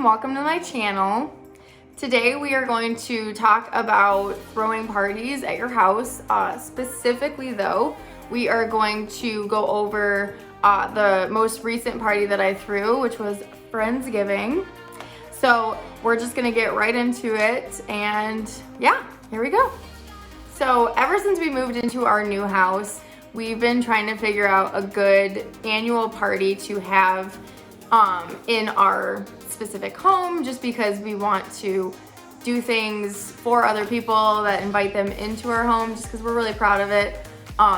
and welcome to my channel. Today we are going to talk about throwing parties at your house. Specifically though, we are going to go over the most recent party that I threw, which was Friendsgiving. So we're just gonna get right into it, and yeah, here we go. So ever since we moved into our new house, we've been trying to figure out a good annual party to have in our specific home, just because we want to do things for other people that invite them into our home, just because we're really proud of it.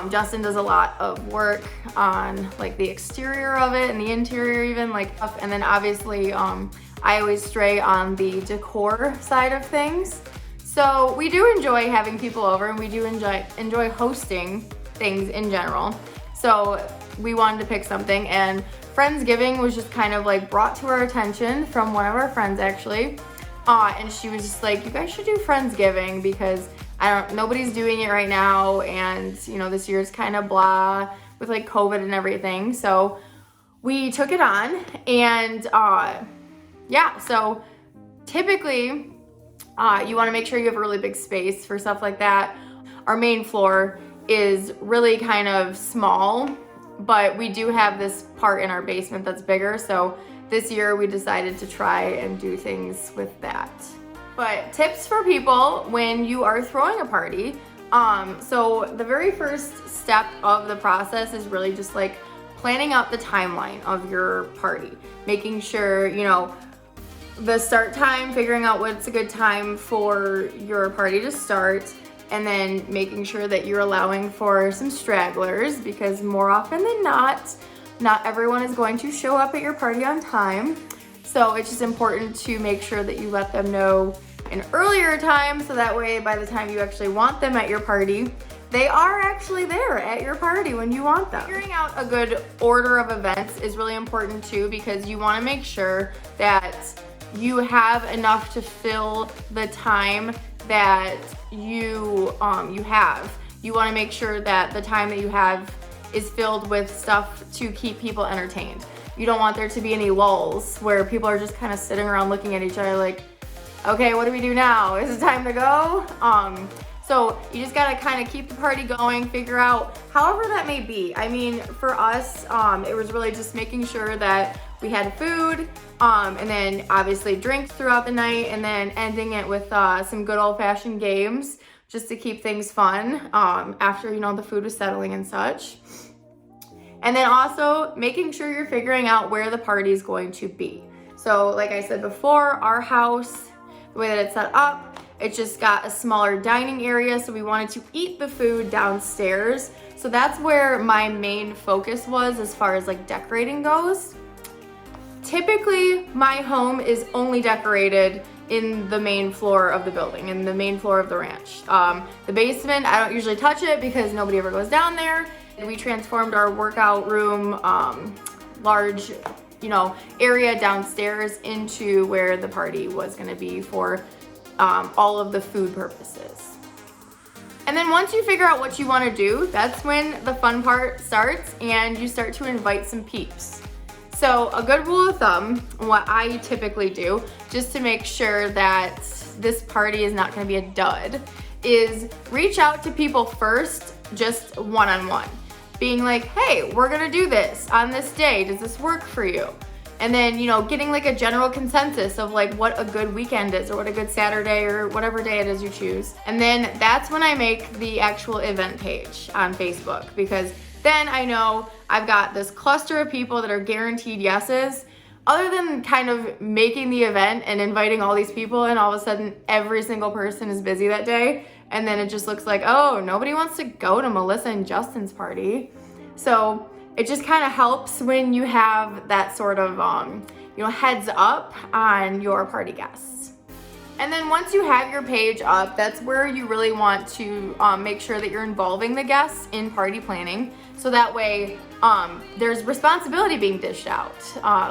Justin does a lot of work on like the exterior of it and the interior even, and then obviously I always stray on the decor side of things. So we do enjoy having people over, and we do enjoy hosting things in general. So we wanted to pick something, and Friendsgiving was just kind of like brought to our attention from one of our friends actually. And she was just like, you guys should do Friendsgiving because nobody's doing it right now, and you know, this year's kind of blah with like COVID and everything. So we took it on, and yeah, so typically you want to make sure you have a really big space for stuff like that. Our main floor is really kind of small, but we do have this part in our basement that's bigger. So this year we decided to try and do things with that. But tips for people when you are throwing a party. So the very first step of the process is really just like planning out the timeline of your party, making sure, you know, the start time, figuring out what's a good time for your party to start, and then making sure that you're allowing for some stragglers, because more often than not everyone is going to show up at your party on time. So it's just important to make sure that you let them know an earlier time, so that way by the time you actually want them at your party, they are actually there at your party when you want them. Figuring out a good order of events is really important too, because you want to make sure that you have enough to fill the time that you have. You want to make sure that the time that you have is filled with stuff to keep people entertained. You don't want there to be any lulls where people are just kind of sitting around looking at each other like, okay, what do we do now? Is it time to go? So you just gotta kind of keep the party going, figure out however that may be. I mean, for us, it was really just making sure that we had food, and then obviously drinks throughout the night, and then ending it with some good old-fashioned games just to keep things fun after, you know, the food was settling and such. And then also making sure you're figuring out where the party is going to be. So like I said before, our house, the way that it's set up, it's just got a smaller dining area, so we wanted to eat the food downstairs. So that's where my main focus was as far as like decorating goes. Typically, my home is only decorated in the main floor of the building, in the main floor of the ranch. The basement, I don't usually touch it because nobody ever goes down there. We transformed our workout room, large, you know, area downstairs into where the party was gonna be for all of the food purposes. And then once you figure out what you wanna do, that's when the fun part starts and you start to invite some peeps. So a good rule of thumb, what I typically do, just to make sure that this party is not gonna be a dud, is reach out to people first, just one-on-one. Being like, hey, we're gonna do this on this day, does this work for you? And then, you know, getting like a general consensus of like what a good weekend is, or what a good Saturday, or whatever day it is you choose. And then that's when I make the actual event page on Facebook, because then I know I've got this cluster of people that are guaranteed yeses. Other than kind of making the event and inviting all these people, and all of a sudden every single person is busy that day, and then it just looks like, oh, nobody wants to go to Melissa and Justin's party. So it just kind of helps when you have that sort of you know, heads up on your party guests. And then once you have your page up, that's where you really want to make sure that you're involving the guests in party planning, so that way there's responsibility being dished out.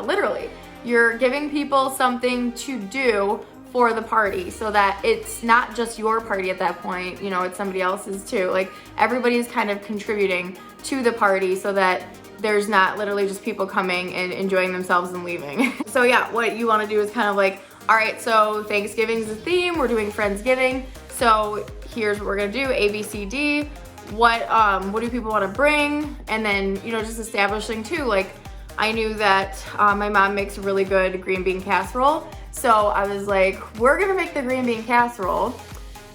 Literally, you're giving people something to do for the party, so that it's not just your party at that point, you know, it's somebody else's too. Like, everybody's kind of contributing to the party so that there's not literally just people coming and enjoying themselves and leaving. So yeah, what you want to do is kind of like, all right, so Thanksgiving's the theme, we're doing Friendsgiving, so here's what we're gonna do, A, B, C, D. What do people want to bring? And then, you know, just establishing too, like I knew that my mom makes really good green bean casserole. So I was like, we're gonna make the green bean casserole.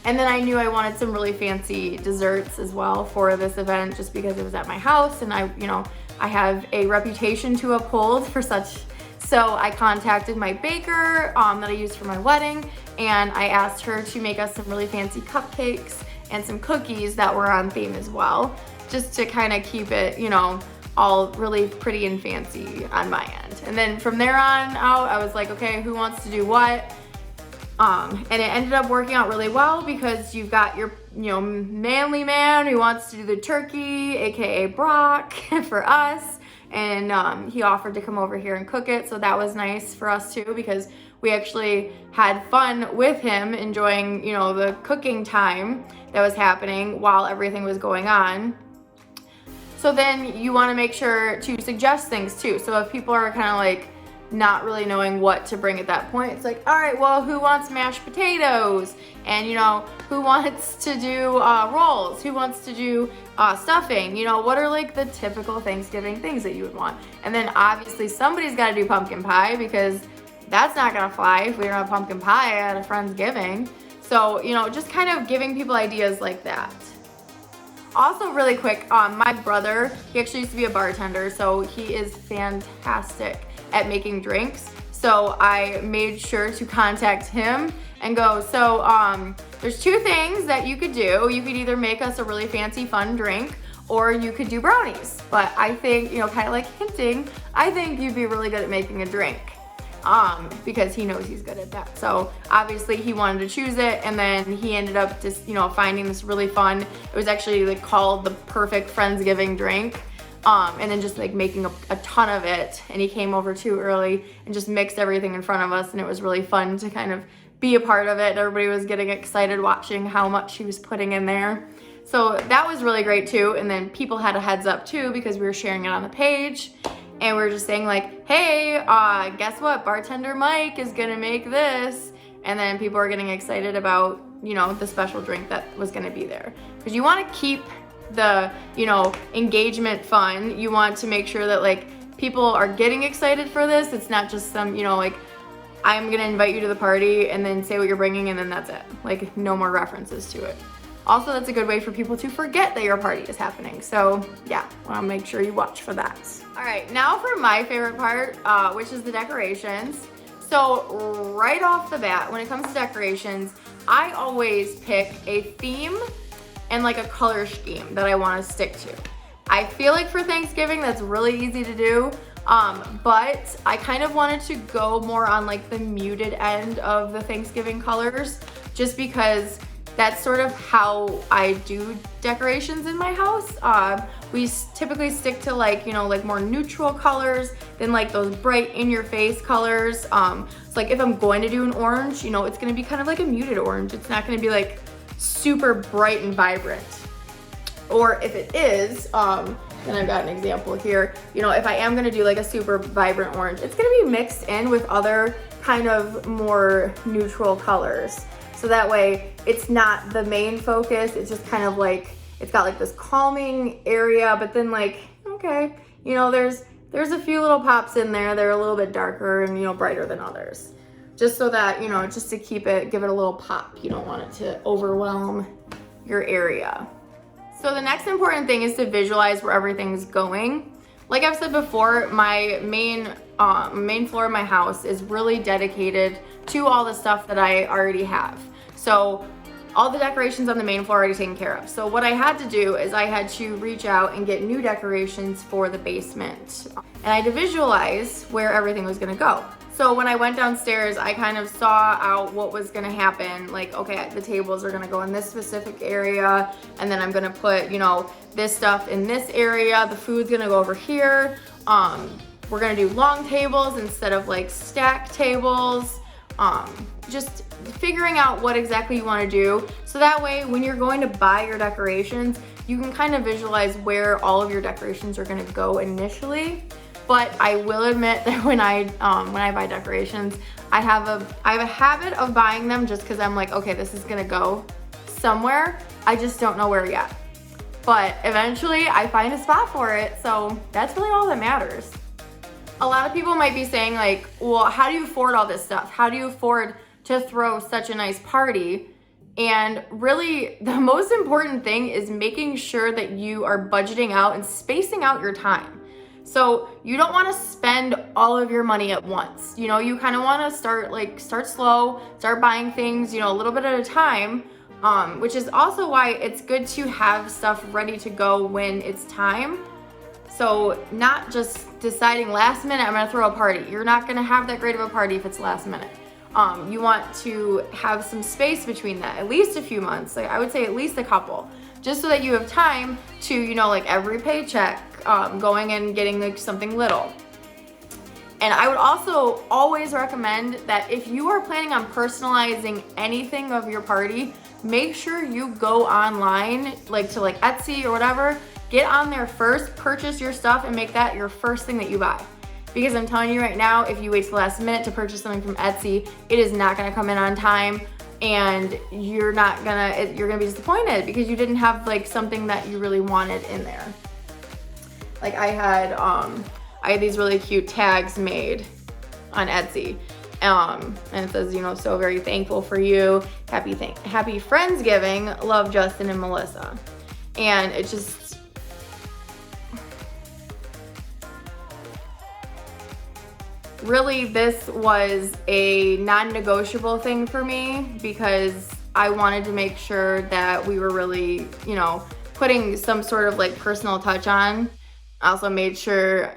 And then I knew I wanted some really fancy desserts as well for this event, just because it was at my house and I have a reputation to uphold for such. So I contacted my baker that I used for my wedding, and I asked her to make us some really fancy cupcakes and some cookies that were on theme as well, just to kind of keep it, you know, all really pretty and fancy on my end. And then from there on out, I was like, okay, who wants to do what? And it ended up working out really well because you've got your, you know, manly man who wants to do the turkey, aka Brock, for us. And he offered to come over here and cook it. So that was nice for us too, because we actually had fun with him, enjoying, you know, the cooking time that was happening while everything was going on. So then you want to make sure to suggest things too. So if people are kind of like not really knowing what to bring at that point, it's like, all right, well, who wants mashed potatoes? And you know, who wants to do rolls? Who wants to do stuffing? You know, what are like the typical Thanksgiving things that you would want? And then obviously somebody's got to do pumpkin pie, because that's not gonna fly if we don't have pumpkin pie at a Friendsgiving. So, you know, just kind of giving people ideas like that. Also really quick, my brother, he actually used to be a bartender, so he is fantastic at making drinks. So I made sure to contact him and go, so there's two things that you could do. You could either make us a really fancy fun drink, or you could do brownies. But I think, you know, kind of like hinting, I think you'd be really good at making a drink. Because he knows he's good at that. So obviously he wanted to choose it, and then he ended up just, you know, finding this really fun, it was actually like called the perfect Friendsgiving drink. And then just like making a ton of it, and he came over too early and just mixed everything in front of us, and it was really fun to kind of be a part of it. Everybody was getting excited watching how much he was putting in there. So that was really great too. And then people had a heads up too, because we were sharing it on the page. And we were just saying like, hey, guess what? Bartender Mike is gonna make this. And then people are getting excited about, you know, the special drink that was gonna be there. Because you wanna keep the, you know, engagement fun. You want to make sure that like people are getting excited for this. It's not just some, you know, like, I'm gonna invite you to the party and then say what you're bringing and then that's it. Like, no more references to it. Also, that's a good way for people to forget that your party is happening. So yeah, wanna make sure you watch for that. All right, now for my favorite part, which is the decorations. So right off the bat, when it comes to decorations, I always pick a theme and like a color scheme that I wanna stick to. I feel like for Thanksgiving, that's really easy to do. But I kind of wanted to go more on like the muted end of the Thanksgiving colors, just because that's sort of how I do decorations in my house. We typically stick to like, you know, like more neutral colors than like those bright in your face colors. So like if I'm going to do an orange, you know, it's gonna be kind of like a muted orange. It's not gonna be like super bright and vibrant. Or if it is, then I've got an example here. You know, if I am gonna do like a super vibrant orange, it's gonna be mixed in with other kind of more neutral colors. So that way it's not the main focus, it's just kind of like, it's got like this calming area, but then like, okay, you know, there's a few little pops in there. They're a little bit darker and, you know, brighter than others. Just so that, you know, just to keep it, give it a little pop. You don't want it to overwhelm your area. So the next important thing is to visualize where everything's going. Like I've said before, my main floor of my house is really dedicated to all the stuff that I already have. So all the decorations on the main floor are already taken care of. So what I had to do is I had to reach out and get new decorations for the basement. And I had to visualize where everything was gonna go. So when I went downstairs, I kind of saw out what was gonna happen. Like, okay, the tables are gonna go in this specific area, and then I'm gonna put, you know, this stuff in this area. The food's gonna go over here. We're gonna do long tables instead of like stack tables. Just figuring out what exactly you want to do. So that way, when you're going to buy your decorations, you can kind of visualize where all of your decorations are going to go initially. But I will admit that when I buy decorations, I have a habit of buying them just because I'm like, okay, this is gonna go somewhere. I just don't know where yet. But eventually I find a spot for it, so that's really all that matters. A lot of people might be saying like, well, how do you afford all this stuff? How do you afford to throw such a nice party? And really, the most important thing is making sure that you are budgeting out and spacing out your time. So you don't want to spend all of your money at once. You know, you kind of want to start slow, start buying things, you know, a little bit at a time, which is also why it's good to have stuff ready to go when it's time. So not just deciding last minute, I'm gonna throw a party. You're not gonna have that great of a party if it's last minute. You want to have some space between that, at least a few months. Like I would say at least a couple, just so that you have time to, you know, like every paycheck, going and getting like something little. And I would also always recommend that if you are planning on personalizing anything of your party, make sure you go online, like to like Etsy or whatever, get on there first, purchase your stuff and make that your first thing that you buy. Because I'm telling you right now, if you wait till the last minute to purchase something from Etsy, it is not gonna come in on time and you're gonna be disappointed because you didn't have like something that you really wanted in there. Like I had these really cute tags made on Etsy. And it says, you know, so very thankful for you. Happy Friendsgiving, love Justin and Melissa. And it just, really this was a non-negotiable thing for me because I wanted to make sure that we were really, you know, putting some sort of like personal touch on. I also made sure,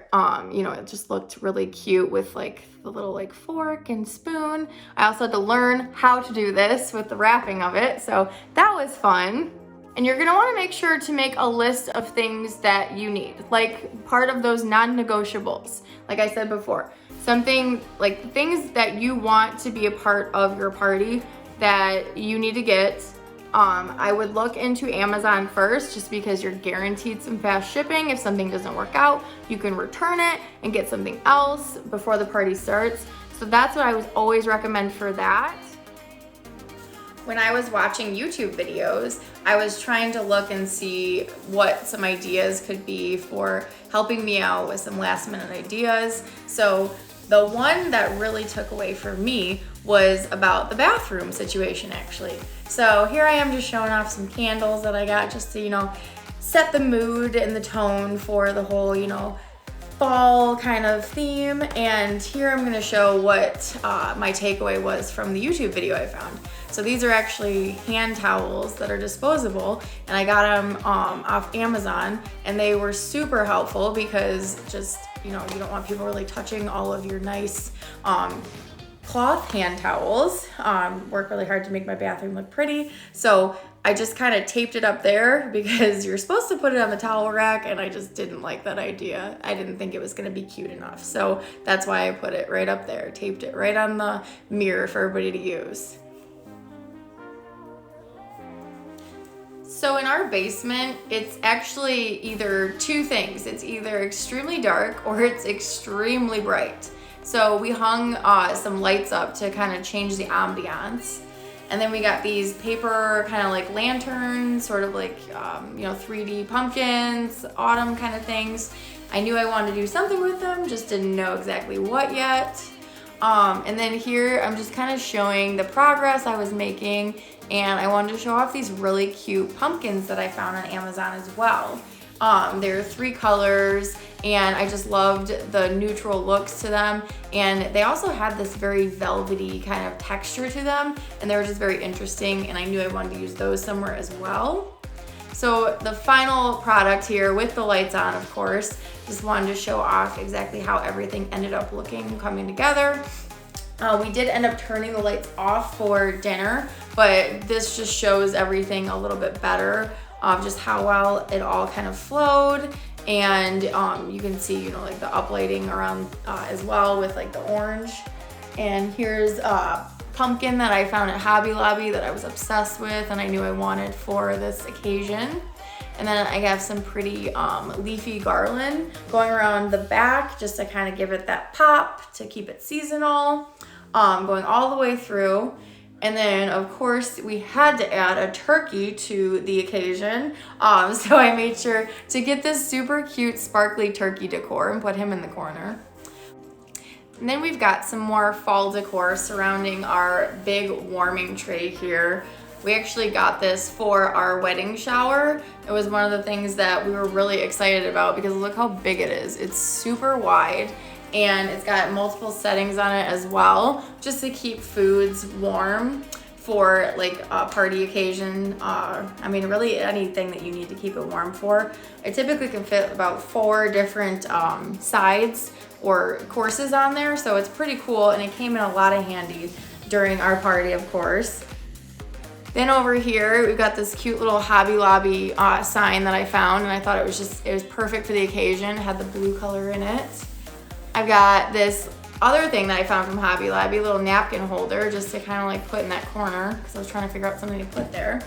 you know, it just looked really cute with like the little like fork and spoon. I also had to learn how to do this with the wrapping of it. So that was fun. And you're gonna wanna make sure to make a list of things that you need, like part of those non-negotiables. Like I said before, something like things that you want to be a part of your party that you need to get. I would look into Amazon first just because you're guaranteed some fast shipping. If something doesn't work out, you can return it and get something else before the party starts. So that's what I would always recommend for that. When I was watching YouTube videos, I was trying to look and see what some ideas could be for helping me out with some last minute ideas. So the one that really took away for me was about the bathroom situation actually. So here I am just showing off some candles that I got just to, you know, set the mood and the tone for the whole, you know, fall kind of theme. And here I'm gonna show what my takeaway was from the YouTube video I found. So these are actually hand towels that are disposable and I got them off Amazon and they were super helpful because just, you know, you don't want people really touching all of your nice cloth hand towels. Work really hard to make my bathroom look pretty. So I just kind of taped it up there because you're supposed to put it on the towel rack and I just didn't like that idea. I didn't think it was gonna be cute enough. So that's why I put it right up there, taped it right on the mirror for everybody to use. So in our basement, it's actually either two things. It's either extremely dark or it's extremely bright. So we hung some lights up to kind of change the ambiance. And then we got these paper kind of like lanterns, sort of like, you know, 3D pumpkins, autumn kind of things. I knew I wanted to do something with them, just didn't know exactly what yet. And then here I'm just kind of showing the progress I was making, and I wanted to show off these really cute pumpkins that I found on Amazon as well. There are 3 colors and I just loved the neutral looks to them, and they also had this very velvety kind of texture to them and they were just very interesting, and I knew I wanted to use those somewhere as well. So the final product here with the lights on, of course, just wanted to show off exactly how everything ended up looking, coming together. We did end up turning the lights off for dinner, but this just shows everything a little bit better of just how well it all kind of flowed. And you can see, you know, like the uplighting around as well with like the orange. And here's pumpkin that I found at Hobby Lobby that I was obsessed with and I knew I wanted for this occasion. And then I have some pretty leafy garland going around the back just to kind of give it that pop, to keep it seasonal, going all the way through. And then of course we had to add a turkey to the occasion. So I made sure to get this super cute sparkly turkey decor and put him in the corner. And then we've got some more fall decor surrounding our big warming tray here. We actually got this for our wedding shower. It was one of the things that we were really excited about because look how big it is. It's super wide and it's got multiple settings on it as well, just to keep foods warm for like a party occasion. I mean, really anything that you need to keep it warm for. It typically can fit about 4 different sides or courses on there, so it's pretty cool and it came in a lot of handy during our party, of course. Then over here, we've got this cute little Hobby Lobby sign that I found, and I thought it was perfect for the occasion. It had the blue color in it. I've got this other thing that I found from Hobby Lobby, a little napkin holder, just to kind of like put in that corner, because I was trying to figure out something to put there.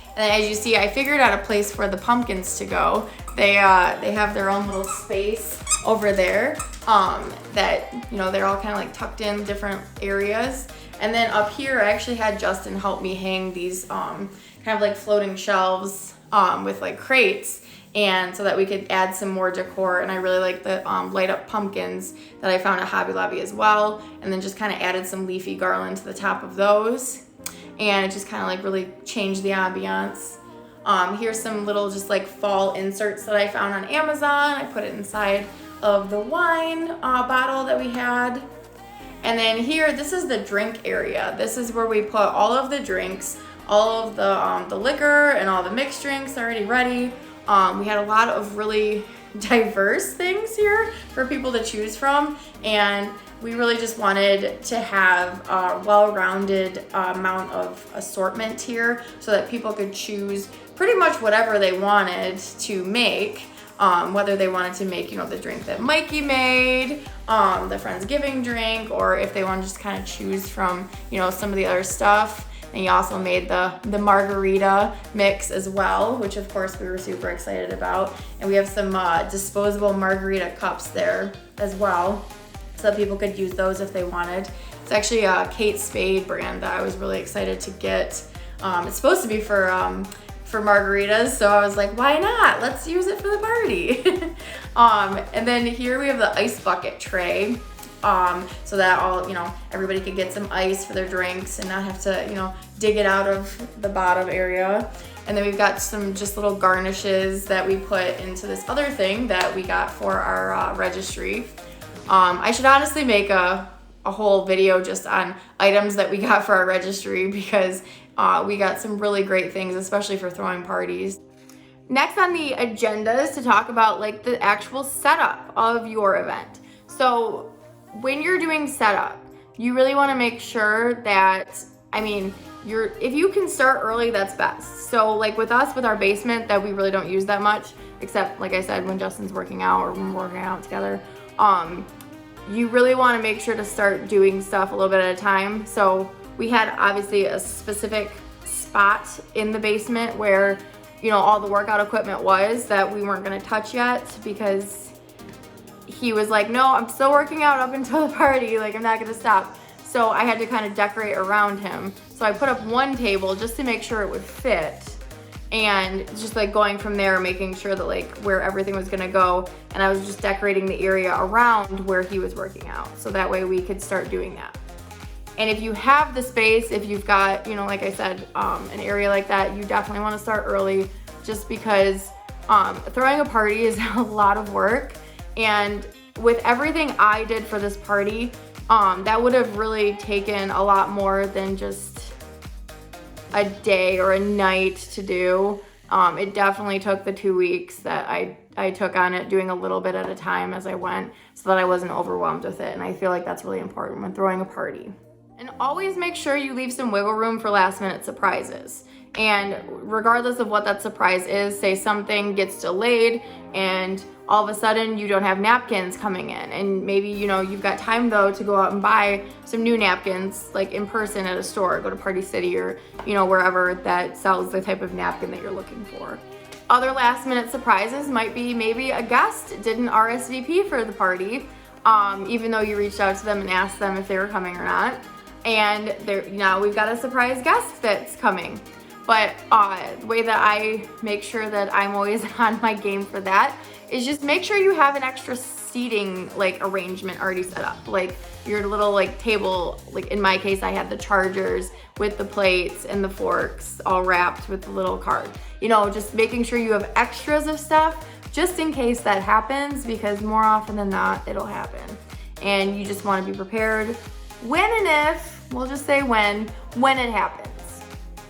And then as you see, I figured out a place for the pumpkins to go. They have their own little space over there that, you know, they're all kind of like tucked in different areas. And then up here, I actually had Justin help me hang these kind of like floating shelves with like crates, and so that we could add some more decor. And I really like the light up pumpkins that I found at Hobby Lobby as well. And then just kind of added some leafy garland to the top of those. And it just kind of like really changed the ambiance. Here's some little just like fall inserts that I found on Amazon. I put it inside of the wine bottle that we had. And then here, this is the drink area. This is where we put all of the drinks, all of the liquor and all the mixed drinks already ready. We had a lot of really diverse things here for people to choose from. And we really just wanted to have a well-rounded amount of assortment here so that people could choose pretty much whatever they wanted to make. Whether they wanted to make, you know, the drink that Mikey made, the Friendsgiving drink, or if they want to just kind of choose from, you know, some of the other stuff. And he also made the margarita mix as well, which of course we were super excited about. And we have some disposable margarita cups there as well, so that people could use those if they wanted. It's actually a Kate Spade brand that I was really excited to get. It's supposed to be for margaritas, so I was like, why not? Let's use it for the party. And then here we have the ice bucket tray, so that everybody could get some ice for their drinks and not have to, you know, dig it out of the bottom area. And then we've got some just little garnishes that we put into this other thing that we got for our registry. I should honestly make a whole video just on items that we got for our registry, because we got some really great things, especially for throwing parties. Next on the agenda is to talk about like the actual setup of your event. So when you're doing setup, you really want to make sure that, I mean, if you can start early, that's best. So like with us, with our basement that we really don't use that much, except like I said, when Justin's working out or when we're working out together, you really want to make sure to start doing stuff a little bit at a time. So we had obviously a specific spot in the basement where, you know, all the workout equipment was that we weren't going to touch yet, because he was like, no, I'm still working out up until the party, like I'm not going to stop. So I had to kind of decorate around him. So I put up one table just to make sure it would fit, and just like going from there, making sure that like where everything was gonna go. And I was just decorating the area around where he was working out, so that way we could start doing that. And if you have the space, if you've got, you know, like I said, an area like that, you definitely want to start early, just because throwing a party is a lot of work. And with everything I did for this party, that would have really taken a lot more than just a day or a night to do. It definitely took the 2 weeks that I took on it, doing a little bit at a time as I went, so that I wasn't overwhelmed with it. And I feel like that's really important when throwing a party. And always make sure you leave some wiggle room for last minute surprises. And regardless of what that surprise is, say something gets delayed and all of a sudden you don't have napkins coming in, and maybe, you know, you've got time though to go out and buy some new napkins, like in person at a store, go to Party City or, you know, wherever that sells the type of napkin that you're looking for. Other last minute surprises might be maybe a guest didn't RSVP for the party, even though you reached out to them and asked them if they were coming or not. And now we've got a surprise guest that's coming. But the way that I make sure that I'm always on my game for that is just make sure you have an extra seating like arrangement already set up. Like your little like table, like in my case, I had the chargers with the plates and the forks all wrapped with the little card. You know, just making sure you have extras of stuff just in case that happens, because more often than not, it'll happen. And you just want to be prepared when and if, we'll just say when it happens.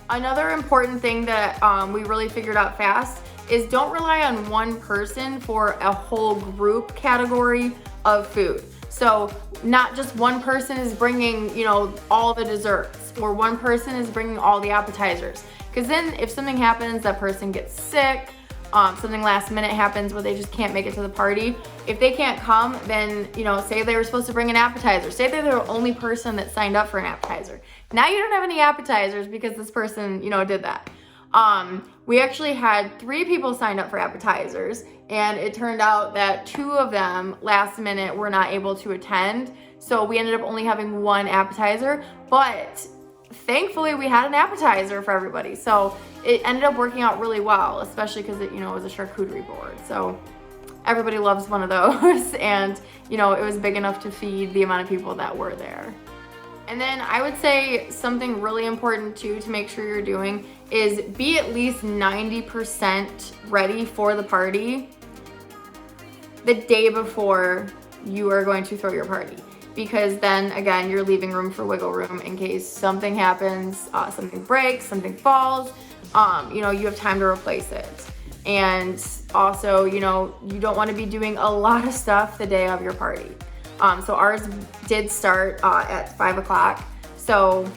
Another important thing that we really figured out fast is don't rely on one person for a whole group category of food. So not just one person is bringing, you know, all the desserts, or one person is bringing all the appetizers. Because then if something happens, that person gets sick, something last minute happens where they just can't make it to the party. If they can't come, then, you know, say they were supposed to bring an appetizer. Say they're the only person that signed up for an appetizer. Now you don't have any appetizers because this person, you know, did that. We actually had 3 people signed up for appetizers, and it turned out that 2 of them last minute were not able to attend. So we ended up only having 1 appetizer, but thankfully we had an appetizer for everybody. So it ended up working out really well, especially because it, you know, it was a charcuterie board. So everybody loves one of those. And, you know, it was big enough to feed the amount of people that were there. And then I would say something really important too to make sure you're doing is be at least 90% ready for the party the day before you are going to throw your party. Because then again, you're leaving room for wiggle room in case something happens, something breaks, something falls, you know, you have time to replace it. And also, you know, you don't want to be doing a lot of stuff the day of your party. So ours did start at 5 o'clock. So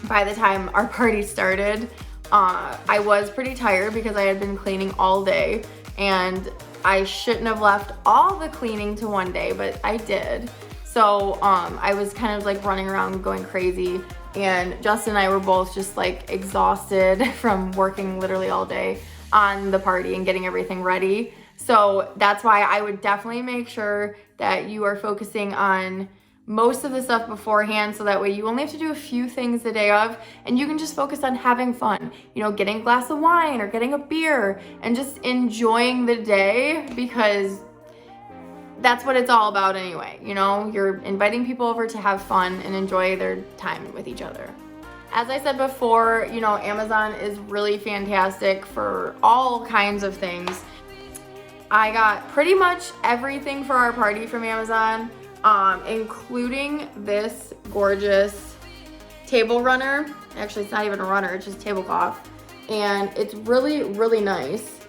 by the time our party started, I was pretty tired because I had been cleaning all day, and I shouldn't have left all the cleaning to one day, but I did. So I was kind of like running around going crazy, and Justin and I were both just like exhausted from working literally all day on the party and getting everything ready. So that's why I would definitely make sure that you are focusing on most of the stuff beforehand, so that way you only have to do a few things the day of, and you can just focus on having fun, you know, getting a glass of wine or getting a beer and just enjoying the day, because that's what it's all about anyway. You know, you're inviting people over to have fun and enjoy their time with each other. As I said before, you know, Amazon is really fantastic for all kinds of things. I got pretty much everything for our party from Amazon, including this gorgeous table runner. Actually, it's not even a runner, it's just tablecloth. And it's really, really nice.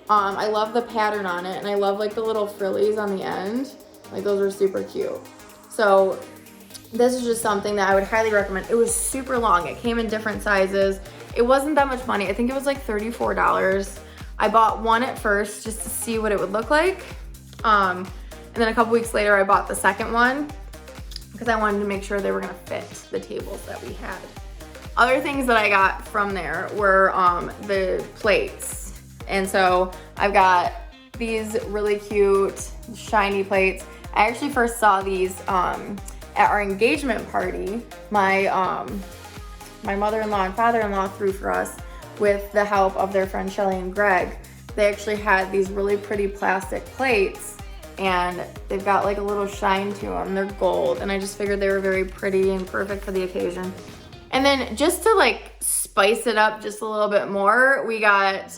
I love the pattern on it, and I love like the little frillies on the end. Like those are super cute. So this is just something that I would highly recommend. It was super long. It came in different sizes. It wasn't that much money. I think it was like $34. I bought one at first just to see what it would look like. And then a couple weeks later, I bought the second one because I wanted to make sure they were gonna fit the tables that we had. Other things that I got from there were the plates. And so I've got these really cute shiny plates. I actually first saw these at our engagement party. My mother-in-law and father-in-law threw for us with the help of their friend Shelly and Greg. They actually had these really pretty plastic plates, and they've got like a little shine to them. They're gold, and I just figured they were very pretty and perfect for the occasion. And then just to like spice it up just a little bit more, we got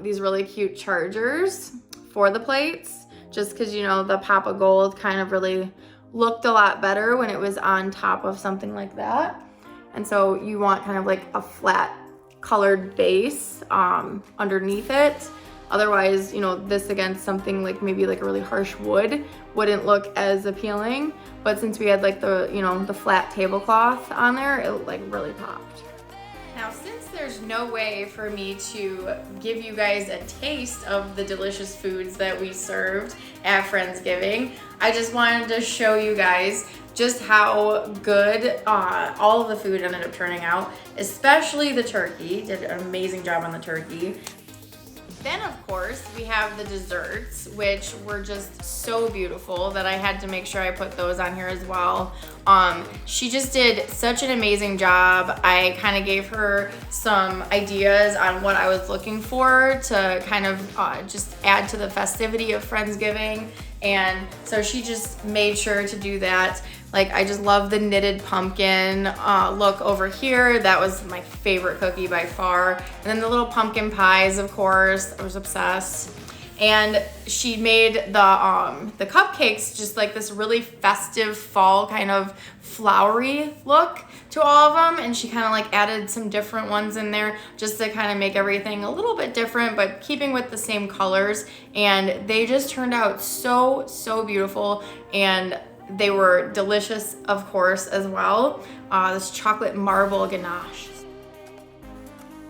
these really cute chargers for the plates, just because, you know, the pop of gold kind of really looked a lot better when it was on top of something like that. And so you want kind of like a flat colored base underneath it. Otherwise, you know, this against something like maybe like a really harsh wood wouldn't look as appealing. But since we had like the, you know, the flat tablecloth on there, it like really popped. Now, since there there's no way for me to give you guys a taste of the delicious foods that we served at Friendsgiving, I just wanted to show you guys just how good all of the food ended up turning out, especially the turkey. Did an amazing job on the turkey. Then of course we have the desserts, which were just so beautiful that I had to make sure I put those on here as well. She just did such an amazing job. I kind of gave her some ideas on what I was looking for to kind of just add to the festivity of Friendsgiving. And so she just made sure to do that. Like, I just love the knitted pumpkin look over here. That was my favorite cookie by far. And then the little pumpkin pies, of course, I was obsessed. And she made the cupcakes just like this really festive fall kind of flowery look to all of them. And she kind of like added some different ones in there just to kind of make everything a little bit different, but keeping with the same colors. And they just turned out so, so beautiful. And they were delicious, of course, as well. This chocolate marble ganache.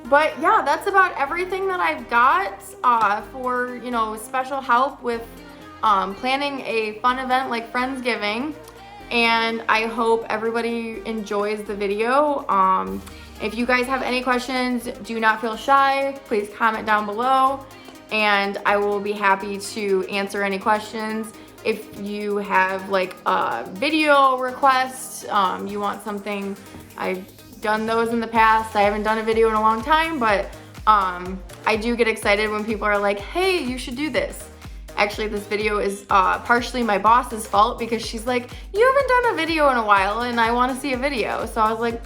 But yeah, that's about everything that I've got for, you know, special help with planning a fun event like Friendsgiving. And I hope everybody enjoys the video. If you guys have any questions, do not feel shy. Please comment down below and I will be happy to answer any questions. If you have like a video request, you want something, I've done those in the past. I haven't done a video in a long time, but I do get excited when people are like, hey, you should do this. Actually, this video is partially my boss's fault because she's like, you haven't done a video in a while and I want to see a video. So I was like,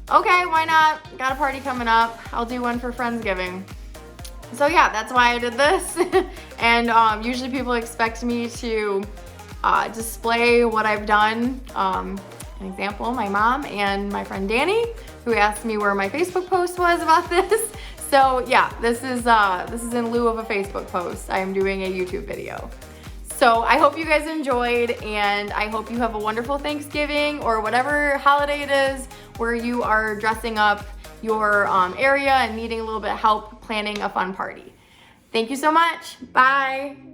okay, why not? Got a party coming up. I'll do one for Friendsgiving. So yeah, that's why I did this. And usually people expect me to display what I've done. An example, my mom and my friend Danny, who asked me where my Facebook post was about this. So yeah, this is in lieu of a Facebook post. I am doing a YouTube video. So I hope you guys enjoyed, and I hope you have a wonderful Thanksgiving or whatever holiday it is where you are dressing up your area and needing a little bit of help planning a fun party. Thank you so much. Bye.